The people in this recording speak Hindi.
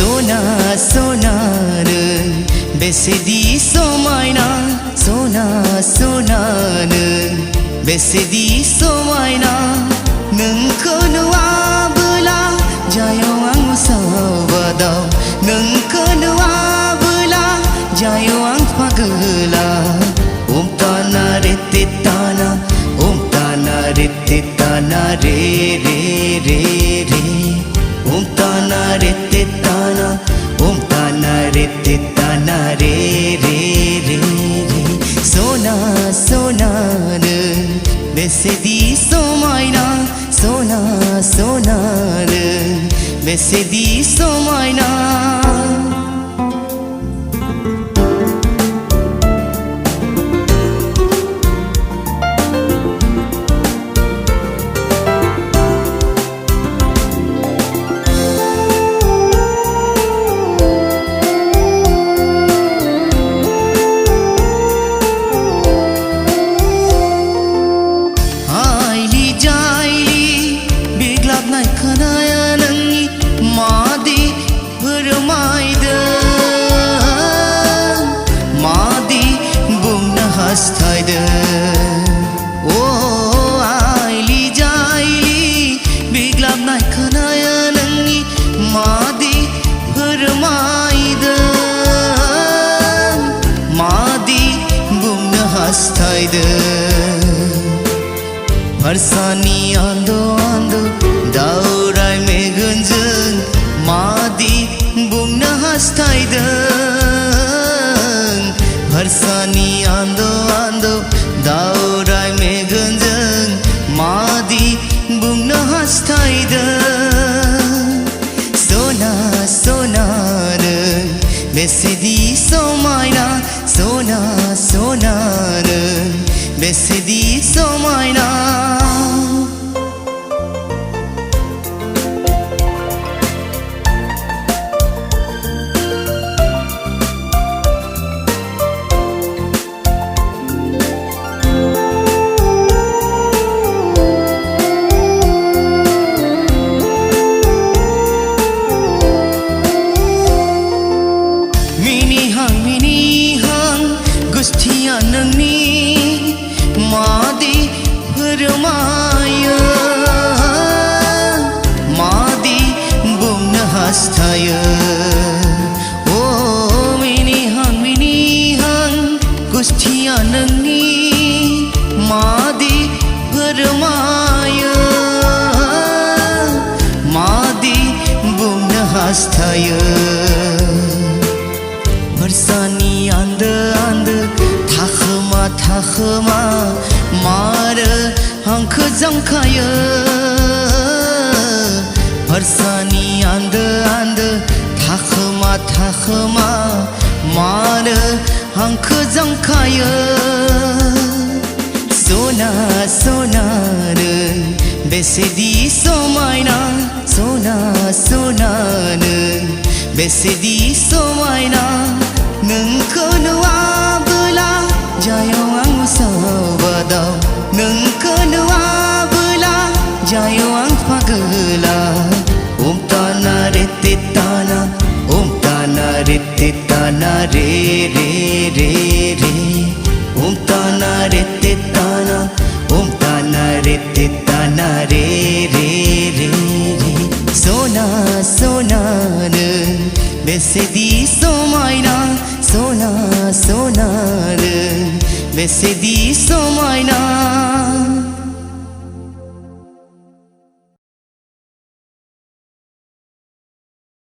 सोना सोनानो बेसेदि समायना सोना सोनानो बेसेदि समायना नोंखौ नुवाबोला जायो आं उसाव-बादाव नोंखौ नुवाबोला जायो आं पागला ओम ताना रे ते ताना ओम ताना रे ते ताना रे रे रे रे ओम ताना रे ते ताना ओम ताना रे ते ताना रे रे रे रे सोना सोनानो बेसेदि समायना सोना सोनानो बेसेदि समायना ओ आइली जाइली बिग्लाबनाय खोनायो नोंनि मादि फोरमायदों मादि बुंनो हास्थायदों फारसानि आन्दो आन्दो दावराय मेगनजों मादि बुंनो हास्थायदों फारसानि आन्दो आन्दो दावराय मेगनजों मादि बुंनो हास्थायदों सोना सोनानो बेसेदि समायना सोना सोनानो बेसेदि समायना गुस्थिया नोंनि मादि फोरमायो मादि बुंनो हास्थायो ओ मिनिहां गुस्थिया नोंनि मादि फोरमायो मादि बुंनो हास्थायो फारसानि आन्दो आन्दो थाखोमा थाखोमा मारो हांखो जंखायो फारसानि आन्दो आन्दो थाखोमा थाखोमा मारो हांखो जंखायो सोना सोनानो बेसेदि समायना सोना सोनानो बेसेदि समायना नोंखौ नुवाबोला जायो आं उसाव-बादाव नोंखौ नुवाबोला जायो आं पागला ओम ताना रे ते ताना ओम ताना रे ते ताना रे रे रे रे ओम ताना रे ते ताना ओम ताना रे ते ताना रे रे रे रे सोना सोनानो बेसेदि समायना सोना सोनानो बेसेदि समायना।